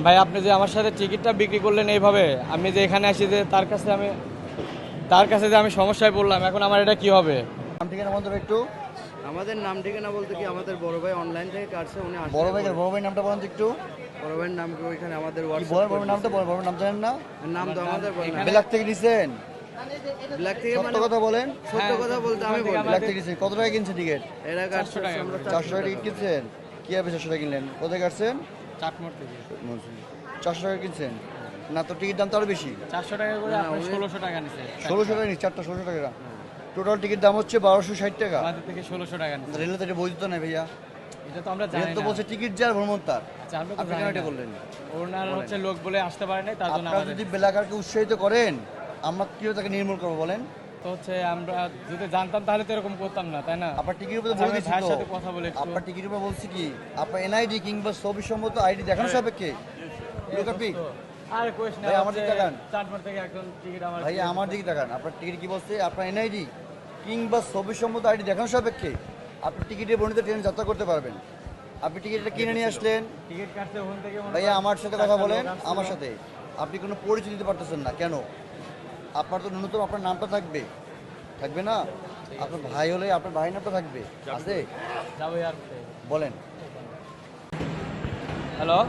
ভাই আপনি যে আমার সাথে টিকিটটা বিক্রি করলেন এইভাবে, আমি যে এখানে আসি যে তার কাছে যে আমি সমস্যায় পড়লাম, এখন আমার এটা কি হবে? নাম ঠিকানা বলতে হবে একটু। আমাদের নাম ঠিকানা বলতে কি আমাদের বড় ভাই অনলাইন থেকে কাটছে, উনি আসলে বড় ভাই নামটা বলেন তো একটু। বড় ভাইয়ের নাম কি ওইখানে আমাদের কি হোয়াটসঅ্যাপ বড় ভাই নামটা বড় ভাই নাম জানেন না? নাম তো আমাদের বলেন না। ব্ল্যাক থেকে নিছেন? ব্ল্যাক থেকে সত্য মানে কথা বলেন। সত্য কথা বলতে আমি বলি ব্ল্যাক থেকে নিছেন কত টাকা কিনছেন টিকিট? এরা কাটছে 400 টাকা। আমরা 400 টাকা টিকিট কিনছেন? কি হবে 400 টাকা কিনলেন? কোথায় কাটছেন? চাটমোড় থেকে 400 টাকা কিনছেন না, তো টিকিট দাম তো আরো বেশি। 400 টাকা করে আপনি 1600 টাকা নিছে। 1600 টাকা নিচ্ছে, চারটা 1600 টাকা। টোটাল টিকিট দাম হচ্ছে 1260 টাকা। আমাদের থেকে 1600 টাকা নিছে। রেলে তো এটা বৈধ নাই ভাইয়া। এটা তো আমরা রেল জানি তো না। বলছে টিকিট যার ভ্রমণ তার। আচ্ছা, আমরা তো আপনি জানি কেন এটা না। করলেন? ওনার হচ্ছে লোক বলে আসতে পারে নাই, তার জন্য আপনারা আমাদের যদি বেলাকারকে উৎসাহিত করেন, আমরা কিভাবে তাকে নির্মূল করবো বলেন? তো হচ্ছে আমরা যদি জানতাম তাহলে তো এরকম করতাম না, তাই না? আপনার টিকিটের উপরে আচ্ছা, বলে আমি দিচ্ছি ভাইয়ের তো। সাথে কথা বলে একটু। আপনার টিকিটের উপরে বলছি কি, আপনার এনআইডি কিংবা ছবিসম্মত আইডি দেখানো সাপেক্ষে লোকাপি। আর কোয়েশ্চন ভাই, আমার দিকে তাকান। চাটমোড় থেকে একজন টিকিট আমার ভাই আমার দিকে তাকান, আপনার টিকিট কি বলছে? আপনার এনআইডি কিংবা ছবিসম্মত আইডি দেখানো সাপেক্ষে আপনি টিকিটের বর্ণিত ট্রেনে যাত্রা করতে পারবেন। আপনি টিকিটটা কিনে নিয়ে আসলেন। টিকিট কাটছে ওখান থেকে মনে ভাইয়া করেন আমার সাথে 4টা কথা লোক বলেন, আসছিল। আমার সাথে। আপনি কোনো পরিচয় দিতে পারতেছেন না কেন? আপনার তো ন্যূনতম আপনার নামটা থাকবে, থাকবে না? আপনার ভাই হলে আপনার ভাই নামটা থাকবে, আছে? যাবো আর বলেন। হ্যালো,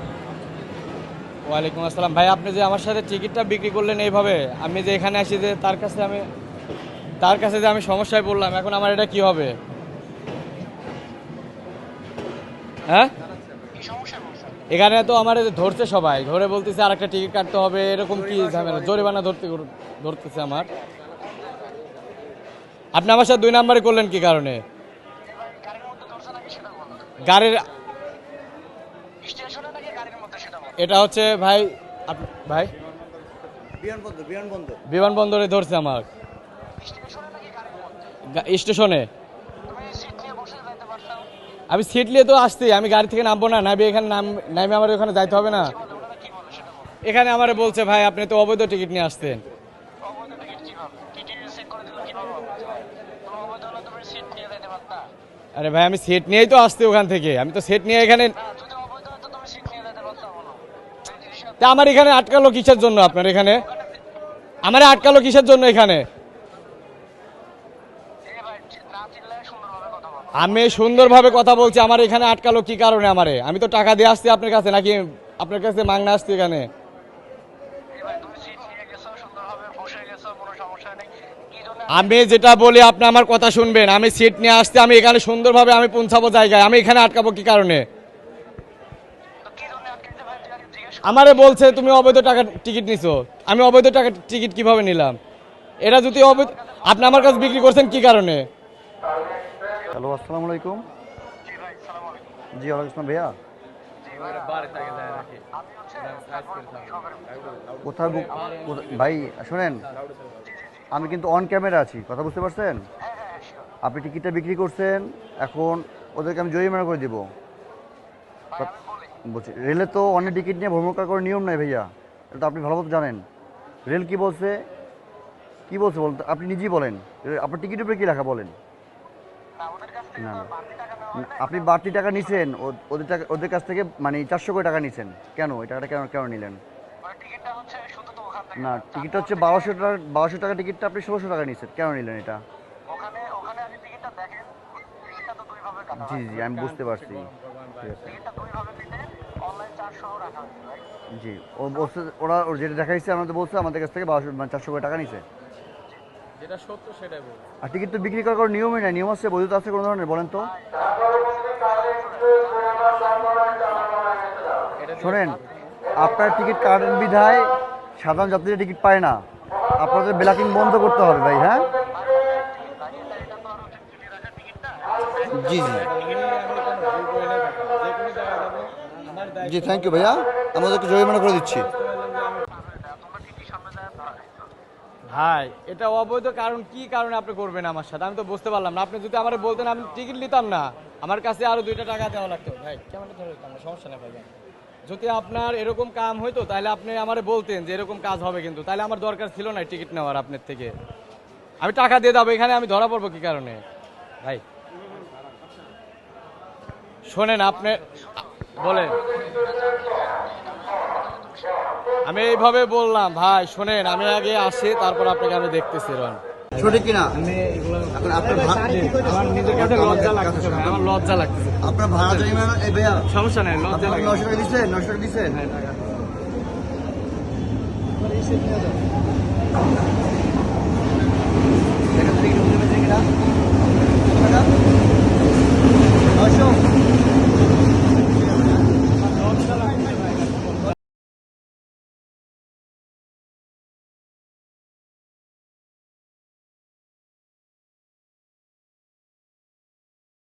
ওয়ালাইকুম আসসালাম। ভাই আপনি যে আমার সাথে টিকিটটা বিক্রি করলেন এইভাবে, আমি যে এখানে আসি যে তার কাছে যে আমি সমস্যায় পড়লাম, এখন আমার এটা কি হবে? হ্যাঁ, এখানে তো আমার ধরছে সবাই, ধরে বলতেছে আর একটা টিকিট কাটতে হবে, এরকম কি ঝামেলা, জরিমানা ধরতেছে আমার। আপনি আমার সাথে 2 নাম্বারে করলেন কি কারণে? গাড়ির এটা হচ্ছে ভাই ভাই বিমানবন্দরে ধরছে আমার স্টেশনে। আমি সিট নিয়ে তো আসছি, আমি গাড়ি থেকে নামবো না, নামে এখানে নামে আমার ওখানে যাইতে হবে না? এখানে আমারে বলছে ভাই আপনি তো অবৈধ টিকিট নিয়ে আসতেন। আরে ভাই আমি সেট নিয়েই তো আসছি ওখান থেকে, আমি তো সেট নিয়ে এখানে। তা আমার এখানে আটকালো কিসের জন্য? আপনার এখানে আমারে আটকালো কিসের জন্য এখানে? আমি সুন্দরভাবে কথা বলছি, আমার এখানে আটকালো কি কারণে আমারে? আমি তো টাকা দিয়ে আসছি আপনার কাছে, নাকি আপনার কাছে মাগনা আসছি এখানে? আমি যেটা বলি আপনি আমার কথা শুনবেন, আমি সিট নিয়ে আসছি, আমি এখানে সুন্দরভাবে আমি পৌঁছাবো জায়গায়, আমি এখানে আটকাবো কি কারণে? আমারে বলছে তুমি অবৈধ টাকা টিকিট নিছো, আমি অবৈধ টাকা টিকিট কিভাবে নিলাম? এটা যদি অবৈধ, আপনি আমার কাছে বিক্রি করছেন কি কারণে? হ্যালো, আসসালামু আলাইকুম। জি ওয়ালাইকুম আসসালাম ভাইয়া। কোথায় ভাই শোনেন, আমি কিন্তু অন ক্যামেরা আছি, কথা বুঝতে পারছেন? আপনি টিকিটটা বিক্রি করছেন, এখন ওদেরকে আমি জরিমানা করে দিব। বলছি রেলে তো অনেক টিকিট নিয়ে ভ্রমণ করার কোনো নিয়ম নাই ভাইয়া, এটা তো আপনি ভালো মতো জানেন। রেল কি বলছে বলতে আপনি নিজেই বলেন, আপনার টিকিটের উপরে কী লেখা বলেন? না না, আপনি বাড়তি টাকা নিছেন ওদের কাছ থেকে, মানে 400 করে টাকা নিছেন কেন? এই টাকাটা কেন নিলেন? না, টিকিটটা হচ্ছে 1200 টাকা টিকিটটা আপনি 1600 টাকা নিছেন, কেন নিলেন এটা? জি জি আমি বুঝতে পারছি, ঠিক আছে। জি ও বলছে, ওর যেটা দেখাইছে আমাদের বলছে আমাদের কাছ থেকে 400 করে টাকা নিছে। যেটা সত্য সেটাই বল। আর টিকিট তো বিক্রি করার কোনো নিয়মই নাই, নিয়ম আছে বৈধতা আছে কোনো ধরনের, বলেন তো? শোনেন, আপনার টিকিট কাটেন বিধায় সাধারণ যাত্রীরা টিকিট পায় না, আপনাদের ব্ল্যাকিং বন্ধ করতে হবে ভাই। হ্যাঁ জি জি জি, থ্যাংক ইউ ভাইয়া, আমাদেরকে জরিমানা করে দিচ্ছি। ভাই এটা অবৈধ কারণ, কি কারণে আপনি করবেন আমার সাথে? আমি তো বুঝতে পারলাম না। আপনি যদি আমার বলতেন আমি টিকিট নিতাম না, আমার কাছে আরো 2টা টাকা দেওয়া লাগতো। ভাই কেমন ধরে দিতাম না, সমস্যা নেই ভাই। যদি আপনার এরকম কাম হইতো তাহলে আপনি আমারে বলতেন যে এরকম কাজ হবে, কিন্তু তাহলে আমার দরকার ছিল না টিকিট নেওয়ার আপনার থেকে। আমি টাকা দিয়ে দেবো, এখানে আমি ধরা পড়বো কি কারণে? ভাই শোনেন, আপনি বলেন। আমি এইভাবে বললাম ভাই শোনেন, আমি আগে আসি তারপর আপনাকে আমি দেখতেছি রন। সঠিক কিনা? আমি এগুলো এখন আপনার আমার নিজের কাছে লজ্জা লাগতেছে ভাই, আমার লজ্জা লাগতেছে। আপনার ভাড়া জরিমানা এই ভাইয়া সমস্যা নাই, লজ্জা আপনি লাগে। 900 টাকা দিচ্ছেন? 900 টাকা দিচ্ছেন? হ্যাঁ, টাকা।